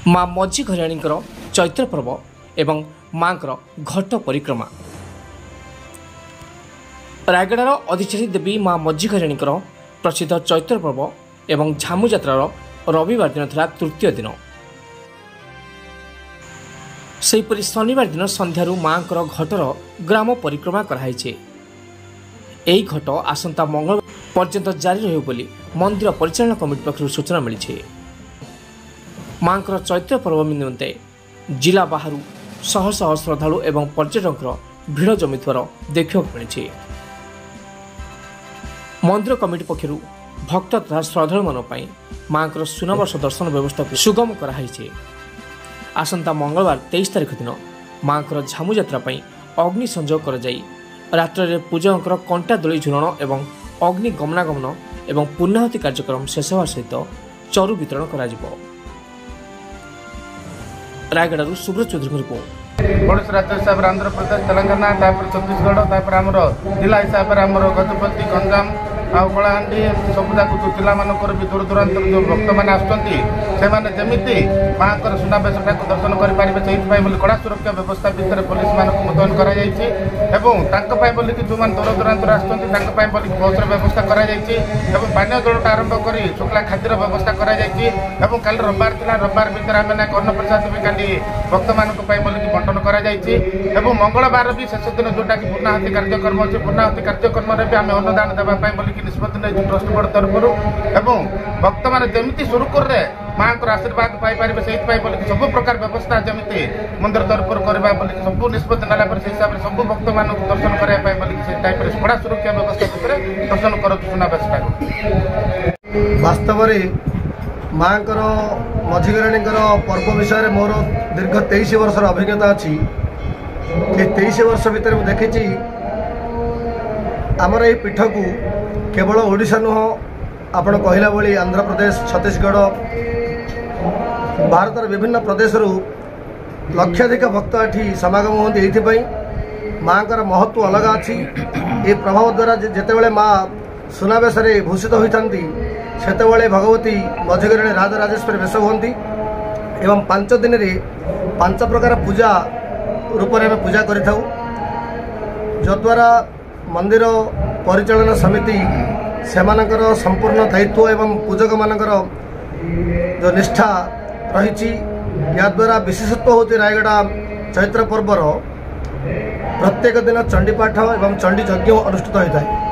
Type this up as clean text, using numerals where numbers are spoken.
माँ मझी घरियाणी चैत्र पर्व एवं माँ घट परिक्रमा। रायगड़ार अधिचारी देवी माँ मझी घरियाणी प्रसिद्ध चैत्र पर्व एवं झामु यात्रार रविवार दिन था तृतीय दिन। सेहीपरि शनिवार दिन संध्यारू माँ घटर ग्राम परिक्रमा कराई। यही घट आसंता मंगलवार पर्यंत जारी रहिब बोली मंदिर परिचालना कमिटी पक्षरु सूचना मिली। माँ चैत्र पर्व निमंते जिला बाहर शह शह श्रद्धालु एवं पर्यटक भिड़ जमिथार देखा मिली। मंदिर कमिटी पक्षरु भक्त तथा श्रद्धालु मानी माँ सुनाबर्ष दर्शन व्यवस्था को सुगम कराई। आसंता मंगलवार 23 तारिख दिन माँ झामु यात्रा अग्नि संजोग कर रात्रि पूजक कंटा दोली झुलन एवं अग्नि गमनागमन एवं पूर्णाहुति कार्यक्रम शेष होगा सहित चरु वितरण करा जिवो। रायगड़ा सुब्रत चौधरी रिपोर्ट। पड़ोस राज्य हिसाब से आंध्र प्रदेश, तेलंगाना, छत्तीसगढ़, आमर जिला हिसाब से आमर गजपति, गंजाम कलाहांडी सबुजाक जिला मानक भी दूर दूरांत जो भक्त मैंने आमती माँ सुनावेशटा दर्शन करेंगे से कड़ा सुरक्षा व्यवस्था भितर पुलिस मानक मुतयन कर जो दूर दूरांत आसपाई बस व्यवस्था कर पानीय जलटा आरंभ कर शुक्ला खाद्यर व्यवस्था कर कल रविवार था रविवार भितर आम अन्न प्रसाद भी कल भक्त मानक बंटन कर मंगलवार भी शेष दिन जोटा कि पूर्णाहुति कार्यक्रम अच्छे पूर्णाहुति कार्यक्रम में भी आम अन्नदान देवाई निष्पत्ति नहीं ट्रस्ट बोर्ड तरफ भक्त मैंने जमी सुरुखुर माँ को आशीर्वाद पाइपर से सब प्रकार व्यवस्था जमी मंदिर तरफ करवा सब निष्पत्ति नाला हिसाब से सब भक्त मान दर्शन करने कड़ा सुरक्षा व्यवस्था भितर दर्शन कर सुनावेशटा वास्तव माँ मझी घरियाणी पर्व विषय मोर दीर्घ 23 वर्ष अभिज्ञता अच्छी। 23 वर्ष भितर देखी आमर यही पीठ को केवल ओडिशा नुह आपण कहला भली आंध्र प्रदेश, छत्तीसगढ़, भारतर विभिन्न प्रदेश लक्षाधिक भक्त ये समागम होती ये माँ का महत्व अलग अच्छी। ये प्रभाव द्वारा जितेबाला माँ सुनावेश भूषित होती से भगवती मझी घरियाणी राजराजेश्वरी बेश होती एवं 5 दिन रे 5 प्रकार पूजा रूप में पूजा करिथाउ जद्वारा मंदिर परिचालन समिति सेमानकर संपूर्ण दायित्व एवं पूजक मानकर जो निष्ठा रही याद्वारा विशेषत्व होती रायगड़ा चैत्र पर्वर प्रत्येक दिन चंडीपाठ एवं चंडी यज्ञ अनुष्ठित होता है।